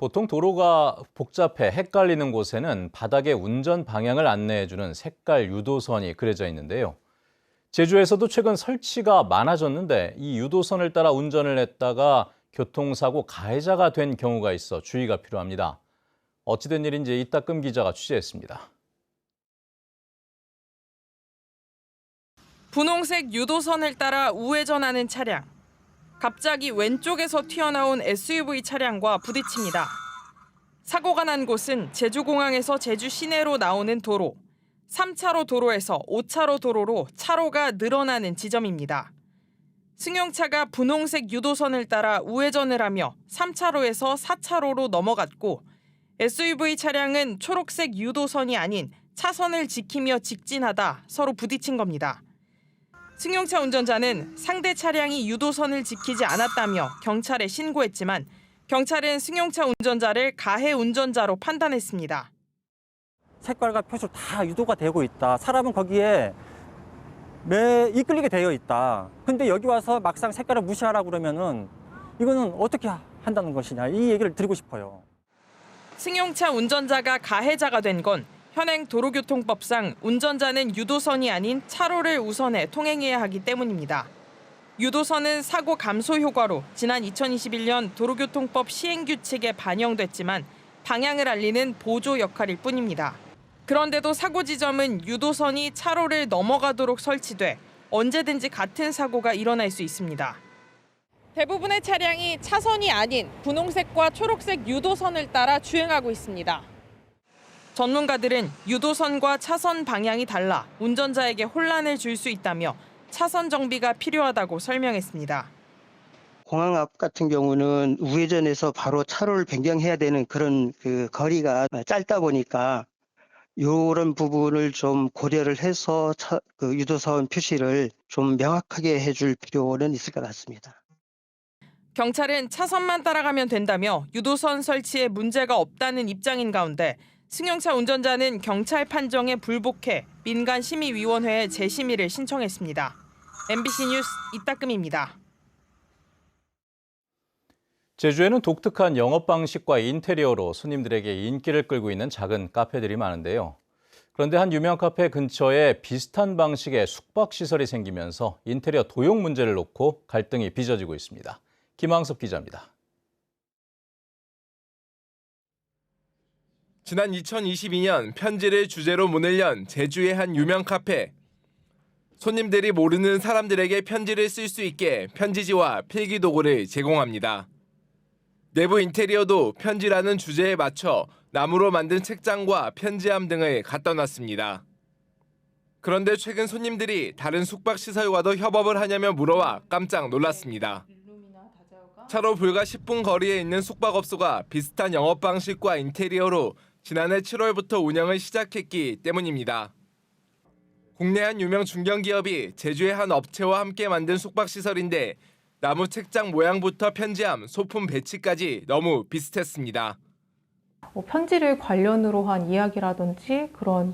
보통 도로가 복잡해 헷갈리는 곳에는 바닥에 운전 방향을 안내해주는 색깔 유도선이 그려져 있는데요. 제주에서도 최근 설치가 많아졌는데 이 유도선을 따라 운전을 했다가 교통사고 가해자가 된 경우가 있어 주의가 필요합니다. 어찌된 일인지 이따금 기자가 취재했습니다. 분홍색 유도선을 따라 우회전하는 차량. 갑자기 왼쪽에서 튀어나온 SUV 차량과 부딪힙니다. 사고가 난 곳은 제주공항에서 제주 시내로 나오는 도로. 3차로 도로에서 5차로 도로로 차로가 늘어나는 지점입니다. 승용차가 분홍색 유도선을 따라 우회전을 하며 3차로에서 4차로로 넘어갔고 SUV 차량은 초록색 유도선이 아닌 차선을 지키며 직진하다 서로 부딪힌 겁니다. 승용차 운전자는 상대 차량이 유도선을 지키지 않았다며 경찰에 신고했지만 경찰은 승용차 운전자를 가해 운전자로 판단했습니다. 색깔과 표시로 다 유도가 되고 있다. 사람은 거기에 이끌리게 되어 있다. 근데 여기 와서 막상 색깔을 무시하라고 그러면은 이거는 어떻게 한다는 것이냐. 이 얘기를 드리고 싶어요. 승용차 운전자가 가해자가 된 건 현행 도로교통법상 운전자는 유도선이 아닌 차로를 우선해 통행해야 하기 때문입니다. 유도선은 사고 감소 효과로 지난 2021년 도로교통법 시행규칙에 반영됐지만 방향을 알리는 보조 역할일 뿐입니다. 그런데도 사고 지점은 유도선이 차로를 넘어가도록 설치돼 언제든지 같은 사고가 일어날 수 있습니다. 대부분의 차량이 차선이 아닌 분홍색과 초록색 유도선을 따라 주행하고 있습니다. 전문가들은 유도선과 차선 방향이 달라 운전자에게 혼란을 줄 수 있다며 차선 정비가 필요하다고 설명했습니다. 공항 앞 같은 경우는 우회전해서 바로 차로를 변경해야 되는 그런 거리가 짧다 보니까 이런 부분을 좀 고려를 해서 유도선 표시를 좀 명확하게 해줄 필요는 있을 것 같습니다. 경찰은 차선만 따라가면 된다며 유도선 설치에 문제가 없다는 입장인 가운데 승용차 운전자는 경찰 판정에 불복해 민간심의위원회에 재심의를 신청했습니다. MBC 뉴스 이따금입니다. 제주에는 독특한 영업 방식과 인테리어로 손님들에게 인기를 끌고 있는 작은 카페들이 많은데요. 그런데 한 유명 카페 근처에 비슷한 방식의 숙박시설이 생기면서 인테리어 도용 문제를 놓고 갈등이 빚어지고 있습니다. 김항섭 기자입니다. 지난 2022년 편지를 주제로 문을 연 제주의 한 유명 카페. 손님들이 모르는 사람들에게 편지를 쓸 수 있게 편지지와 필기도구를 제공합니다. 내부 인테리어도 편지라는 주제에 맞춰 나무로 만든 책장과 편지함 등을 갖다 놨습니다. 그런데 최근 손님들이 다른 숙박시설과도 협업을 하냐며 물어와 깜짝 놀랐습니다. 차로 불과 10분 거리에 있는 숙박업소가 비슷한 영업 방식과 인테리어로 지난해 7월부터 운영을 시작했기 때문입니다. 국내 한 유명 중견기업이 제주의 한 업체와 함께 만든 숙박시설인데 나무 책장 모양부터 편지함, 소품 배치까지 너무 비슷했습니다. 편지를 관련으로 한 이야기라든지 그런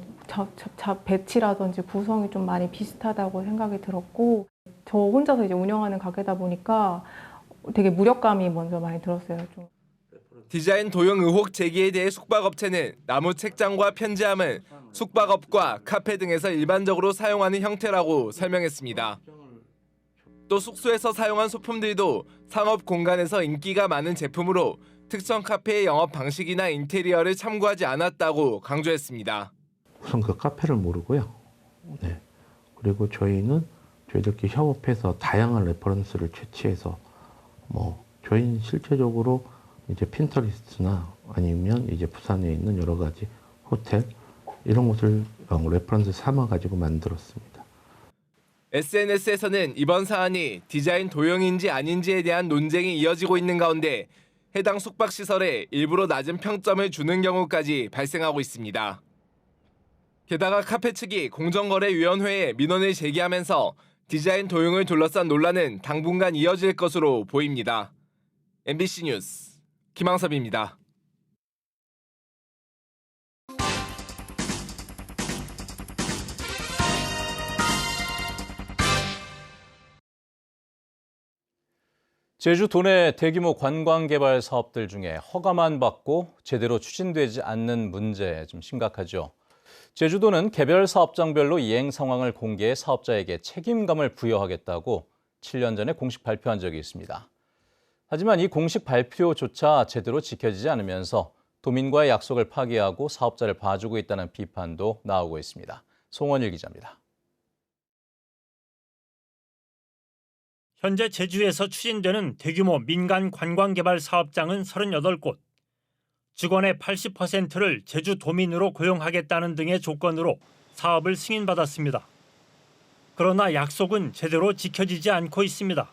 배치라든지 구성이 좀 많이 비슷하다고 생각이 들었고 저 혼자서 이제 운영하는 가게다 보니까 되게 무력감이 먼저 많이 들었어요. 좀. 디자인 도용 의혹 제기에 대해 숙박업체는 나무 책장과 편지함은 숙박업과 카페 등에서 일반적으로 사용하는 형태라고 설명했습니다. 또 숙소에서 사용한 소품들도 상업 공간에서 인기가 많은 제품으로 특정 카페의 영업 방식이나 인테리어를 참고하지 않았다고 강조했습니다. 우선 그 카페를 모르고요. 네. 그리고 저희들끼리 협업해서 다양한 레퍼런스를 채취해서 저희는 실제적으로 이제 핀터리스트나 아니면 이제 부산에 있는 여러 가지 호텔 이런 곳을 레퍼런스 삼아 가지고 만들었습니다. SNS에서는 이번 사안이 디자인 도용인지 아닌지에 대한 논쟁이 이어지고 있는 가운데 해당 숙박시설에 일부러 낮은 평점을 주는 경우까지 발생하고 있습니다. 게다가 카페 측이 공정거래위원회에 민원을 제기하면서 디자인 도용을 둘러싼 논란은 당분간 이어질 것으로 보입니다. MBC 뉴스 김항섭입니다. 제주 도내 대규모 관광개발 사업들 중에 허가만 받고 제대로 추진되지 않는 문제 좀 심각하죠. 제주도는 개별 사업장별로 이행 상황을 공개해 사업자에게 책임감을 부여하겠다고 7년 전에 공식 발표한 적이 있습니다. 하지만 이 공식 발표조차 제대로 지켜지지 않으면서 도민과의 약속을 파기하고 사업자를 봐주고 있다는 비판도 나오고 있습니다. 송원일 기자입니다. 현재 제주에서 추진되는 대규모 민간 관광개발 사업장은 38곳. 직원의 80%를 제주도민으로 고용하겠다는 등의 조건으로 사업을 승인받았습니다. 그러나 약속은 제대로 지켜지지 않고 있습니다.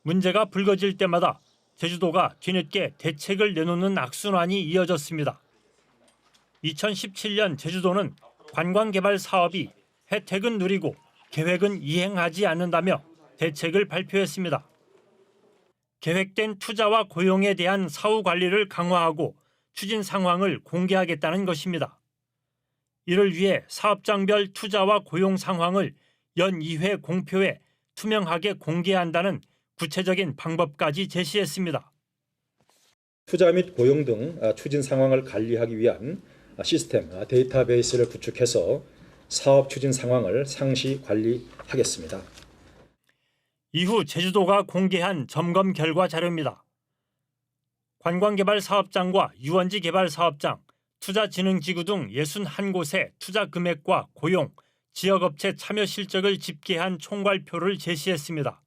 문제가 불거질 때마다 제주도가 뒤늦게 대책을 내놓는 악순환이 이어졌습니다. 2017년 제주도는 관광개발 사업이 혜택은 누리고 계획은 이행하지 않는다며 대책을 발표했습니다. 계획된 투자와 고용에 대한 사후 관리를 강화하고 추진 상황을 공개하겠다는 것입니다. 이를 위해 사업장별 투자와 고용 상황을 연 2회 공표해 투명하게 공개한다는 구체적인 방법까지 제시했습니다. 투자 및 고용 등 추진 상황을 관리하기 위한 시스템, 데이터베이스를 구축해서 사업 추진 상황을 상시 관리하겠습니다. 이후 제주도가 공개한 점검 결과 자료입니다. 관광개발 사업장과 유원지 개발 사업장, 투자진흥지구 등 61곳의 투자 금액과 고용, 지역업체 참여 실적을 집계한 총괄표를 제시했습니다.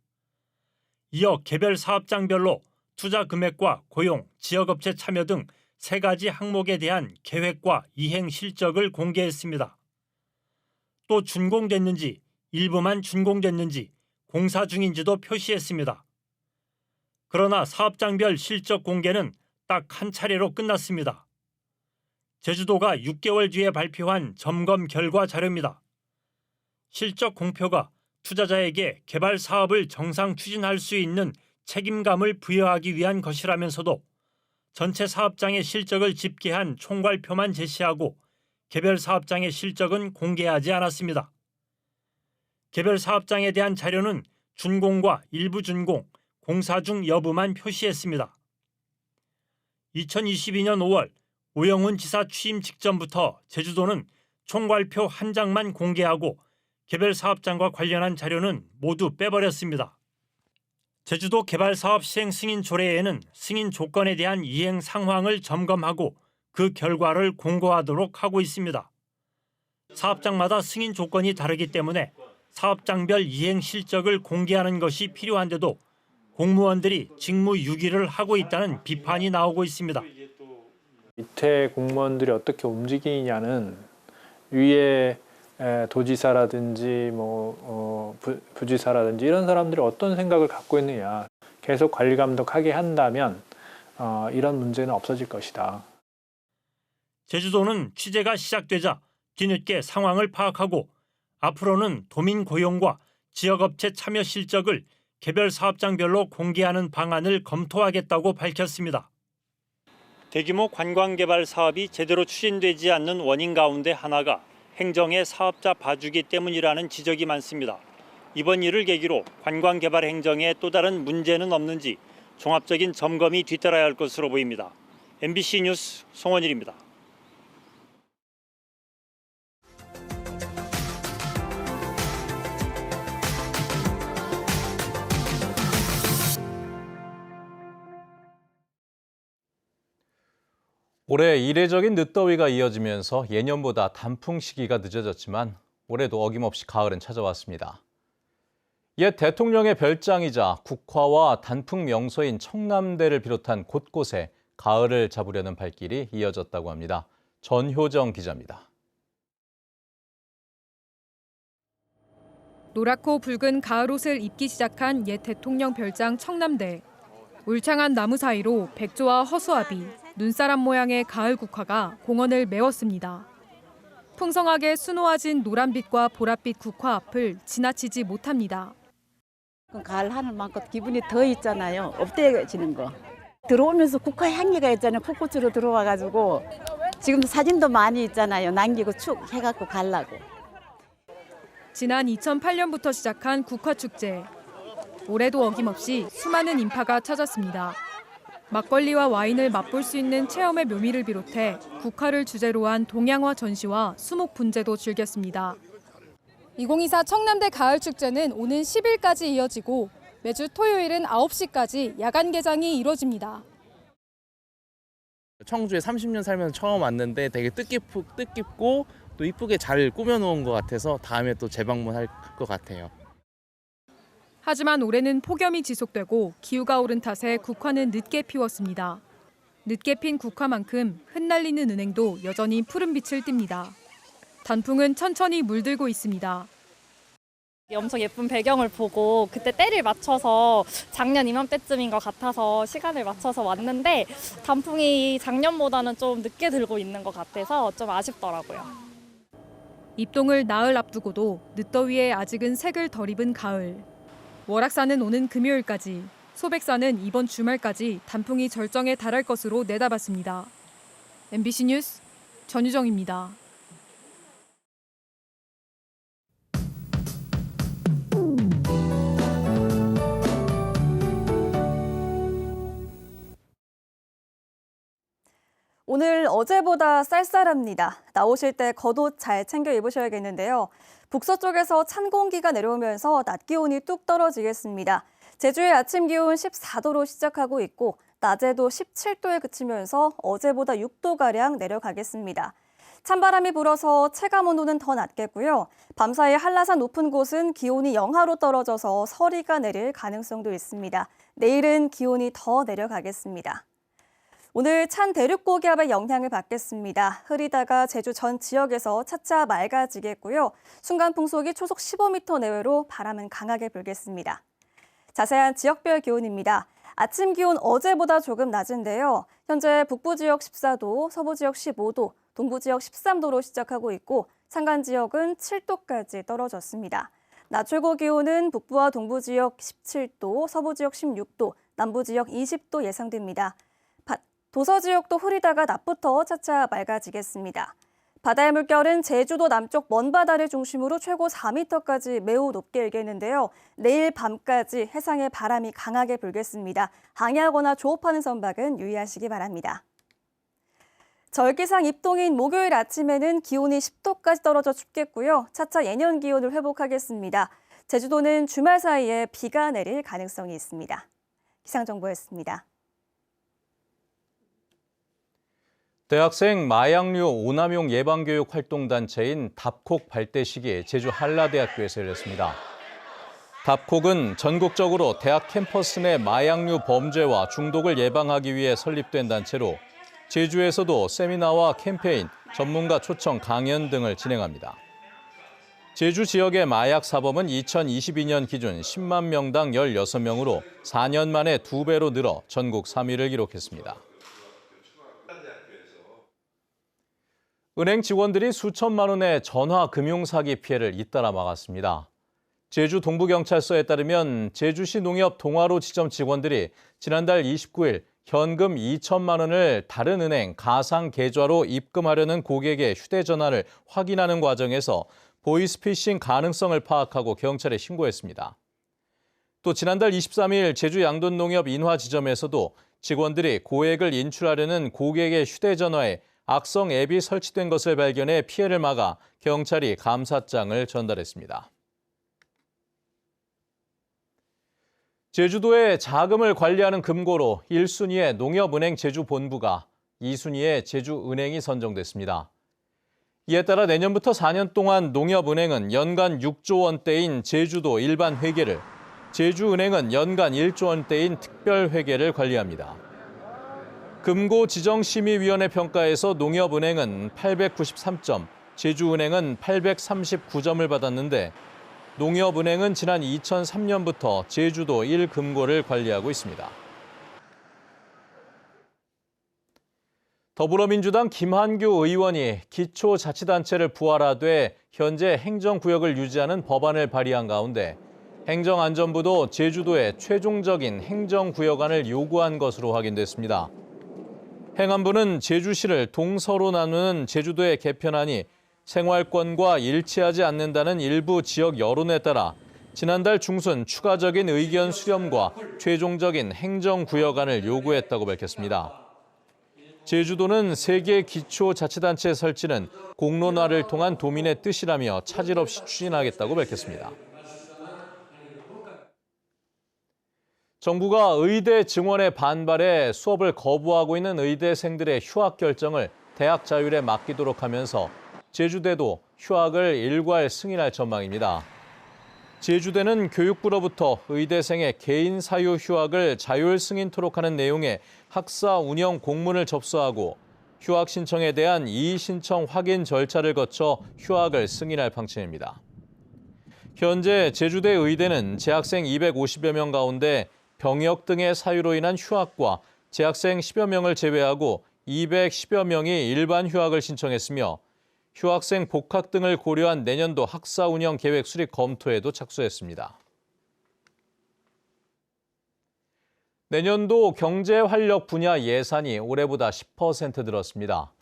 이어 개별 사업장별로 투자 금액과 고용, 지역업체 참여 등 3가지 항목에 대한 계획과 이행 실적을 공개했습니다. 또 준공됐는지, 일부만 준공됐는지, 공사 중인지도 표시했습니다. 그러나 사업장별 실적 공개는 딱 한 차례로 끝났습니다. 제주도가 6개월 뒤에 발표한 점검 결과 자료입니다. 실적 공표가 투자자에게 개발 사업을 정상 추진할 수 있는 책임감을 부여하기 위한 것이라면서도 전체 사업장의 실적을 집계한 총괄표만 제시하고 개별 사업장의 실적은 공개하지 않았습니다. 개별 사업장에 대한 자료는 준공과 일부 준공, 공사 중 여부만 표시했습니다. 2022년 5월 오영훈 지사 취임 직전부터 제주도는 총괄표 한 장만 공개하고 개별 사업장과 관련한 자료는 모두 빼버렸습니다. 제주도 개발사업 시행 승인 조례에는 승인 조건에 대한 이행 상황을 점검하고 그 결과를 공고하도록 하고 있습니다. 사업장마다 승인 조건이 다르기 때문에 사업장별 이행 실적을 공개하는 것이 필요한데도 공무원들이 직무 유기를 하고 있다는 비판이 나오고 있습니다. 밑에 공무원들이 어떻게 움직이냐는 위에 도지사라든지 부지사라든지 이런 사람들이 어떤 생각을 갖고 있느냐, 계속 관리 감독하게 한다면 이런 문제는 없어질 것이다. 제주도는 취재가 시작되자 뒤늦게 상황을 파악하고 앞으로는 도민 고용과 지역업체 참여 실적을 개별 사업장별로 공개하는 방안을 검토하겠다고 밝혔습니다. 대규모 관광개발 사업이 제대로 추진되지 않는 원인 가운데 하나가 행정의 사업자 봐주기 때문이라는 지적이 많습니다. 이번 일을 계기로 관광개발 행정에 또 다른 문제는 없는지 종합적인 점검이 뒤따라야 할 것으로 보입니다. MBC 뉴스 송원일입니다. 올해 이례적인 늦더위가 이어지면서 예년보다 단풍 시기가 늦어졌지만 올해도 어김없이 가을은 찾아왔습니다. 옛 대통령의 별장이자 국화와 단풍 명소인 청남대를 비롯한 곳곳에 가을을 잡으려는 발길이 이어졌다고 합니다. 전효정 기자입니다. 노랗고 붉은 가을옷을 입기 시작한 옛 대통령 별장 청남대. 울창한 나무 사이로 백조와 허수아비, 눈사람 모양의 가을 국화가 공원을 메웠습니다. 풍성하게 수놓아진 노란빛과 보랏빛 국화 앞을 지나치지 못합니다. 가을 하늘만큼 기분이 더 있잖아요. 업돼지는 거. 들어오면서 국화 향기가 있잖아요. 풋꽃으로 들어와가지고 지금 사진도 많이 있잖아요. 남기고 축 해갖고 가려고. 지난 2008년부터 시작한 국화축제. 올해도 어김없이 수많은 인파가 찾았습니다. 막걸리와 와인을 맛볼 수 있는 체험의 묘미를 비롯해 국화를 주제로 한 동양화 전시와 수목 분재도 즐겼습니다. 2024 청남대 가을축제는 오는 10일까지 이어지고 매주 토요일은 9시까지 야간 개장이 이루어집니다. 청주에 30년 살면서 처음 왔는데 되게 뜻깊고 또 이쁘게 잘 꾸며놓은 것 같아서 다음에 또 재방문할 것 같아요. 하지만 올해는 폭염이 지속되고 기후가 오른 탓에 국화는 늦게 피웠습니다. 늦게 핀 국화만큼 흩날리는 은행도 여전히 푸른빛을 띱니다. 단풍은 천천히 물들고 있습니다. 엄청 예쁜 배경을 보고 그때 때를 맞춰서 작년 이맘때쯤인 것 같아서 시간을 맞춰서 왔는데 단풍이 작년보다는 좀 늦게 들고 있는 것 같아서 좀 아쉽더라고요. 입동을 나흘 앞두고도 늦더위에 아직은 색을 덜 입은 가을. 월악산은 오는 금요일까지, 소백산은 이번 주말까지 단풍이 절정에 달할 것으로 내다봤습니다. MBC 뉴스 전유정입니다. 오늘 어제보다 쌀쌀합니다. 나오실 때 겉옷 잘 챙겨 입으셔야겠는데요. 북서쪽에서 찬 공기가 내려오면서 낮 기온이 뚝 떨어지겠습니다. 제주의 아침 기온 14도로 시작하고 있고 낮에도 17도에 그치면서 어제보다 6도가량 내려가겠습니다. 찬바람이 불어서 체감온도는 더 낮겠고요. 밤사이 한라산 높은 곳은 기온이 영하로 떨어져서 서리가 내릴 가능성도 있습니다. 내일은 기온이 더 내려가겠습니다. 오늘 찬 대륙고기압의 영향을 받겠습니다. 흐리다가 제주 전 지역에서 차차 맑아지겠고요. 순간 풍속이 초속 15m 내외로 바람은 강하게 불겠습니다. 자세한 지역별 기온입니다. 아침 기온 어제보다 조금 낮은데요. 현재 북부 지역 14도, 서부 지역 15도, 동부 지역 13도로 시작하고 있고 산간 지역은 7도까지 떨어졌습니다. 낮 최고 기온은 북부와 동부 지역 17도, 서부 지역 16도, 남부 지역 20도 예상됩니다. 도서 지역도 흐리다가 낮부터 차차 맑아지겠습니다. 바다의 물결은 제주도 남쪽 먼바다를 중심으로 최고 4m까지 매우 높게 일겠는데요. 내일 밤까지 해상에 바람이 강하게 불겠습니다. 항해하거나 조업하는 선박은 유의하시기 바랍니다. 절기상 입동인 목요일 아침에는 기온이 10도까지 떨어져 춥겠고요. 차차 예년 기온을 회복하겠습니다. 제주도는 주말 사이에 비가 내릴 가능성이 있습니다. 기상정보였습니다. 대학생 마약류 오남용 예방교육 활동단체인 답콕 발대식이 제주 한라대학교에서 열렸습니다. 답콕은 전국적으로 대학 캠퍼스 내 마약류 범죄와 중독을 예방하기 위해 설립된 단체로 제주에서도 세미나와 캠페인, 전문가 초청 강연 등을 진행합니다. 제주 지역의 마약 사범은 2022년 기준 10만 명당 16명으로 4년 만에 2배로 늘어 전국 3위를 기록했습니다. 은행 직원들이 수천만 원의 전화 금융 사기 피해를 잇따라 막았습니다. 제주 동부경찰서에 따르면 제주시 농협 동화로 지점 직원들이 지난달 29일 현금 2천만 원을 다른 은행 가상 계좌로 입금하려는 고객의 휴대전화를 확인하는 과정에서 보이스피싱 가능성을 파악하고 경찰에 신고했습니다. 또 지난달 23일 제주 양돈 농협 인화 지점에서도 직원들이 고액을 인출하려는 고객의 휴대전화에 악성 앱이 설치된 것을 발견해 피해를 막아 경찰이 감사장을 전달했습니다. 제주도의 자금을 관리하는 금고로 1순위의 농협은행 제주본부가 2순위의 제주은행이 선정됐습니다. 이에 따라 내년부터 4년 동안 농협은행은 연간 6조 원대인 제주도 일반 회계를, 제주은행은 연간 1조 원대인 특별 회계를 관리합니다. 금고지정심의위원회 평가에서 농협은행은 893점, 제주은행은 839점을 받았는데 농협은행은 지난 2003년부터 제주도 1금고를 관리하고 있습니다. 더불어민주당 김한규 의원이 기초자치단체를 부활하되 현재 행정구역을 유지하는 법안을 발의한 가운데 행정안전부도 제주도에 최종적인 행정구역안을 요구한 것으로 확인됐습니다. 행안부는 제주시를 동서로 나누는 제주도의 개편안이 생활권과 일치하지 않는다는 일부 지역 여론에 따라 지난달 중순 추가적인 의견 수렴과 최종적인 행정구역안을 요구했다고 밝혔습니다. 제주도는 세계 기초자치단체 설치는 공론화를 통한 도민의 뜻이라며 차질 없이 추진하겠다고 밝혔습니다. 정부가 의대 증원에 반발해 수업을 거부하고 있는 의대생들의 휴학 결정을 대학 자율에 맡기도록 하면서 제주대도 휴학을 일괄 승인할 전망입니다. 제주대는 교육부로부터 의대생의 개인 사유 휴학을 자율 승인토록 하는 내용의 학사 운영 공문을 접수하고 휴학 신청에 대한 이의 신청 확인 절차를 거쳐 휴학을 승인할 방침입니다. 현재 제주대 의대는 재학생 250여 명 가운데 병역 등의 사유로 인한 휴학과 재학생 10여 명을 제외하고 210여 명이 일반 휴학을 신청했으며 휴학생 복학 등을 고려한 내년도 학사 운영 계획 수립 검토에도 착수했습니다. 내년도 경제활력 분야 예산이 올해보다 10% 늘었습니다.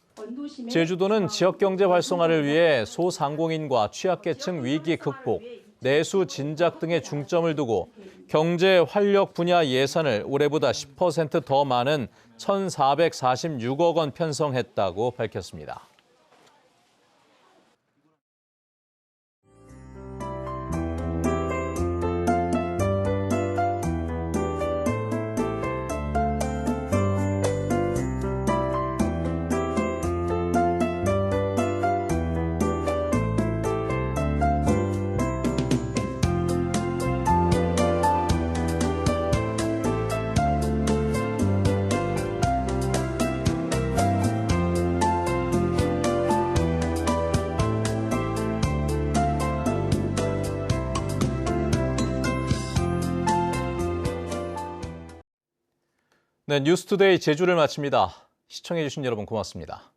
제주도는 지역경제 활성화를 위해 소상공인과 취약계층 위기 극복, 내수 진작 등에 중점을 두고 경제활력 분야 예산을 올해보다 10% 더 많은 1,446억 원 편성했다고 밝혔습니다. 네, 뉴스투데이 제주를 마칩니다. 시청해주신 여러분 고맙습니다.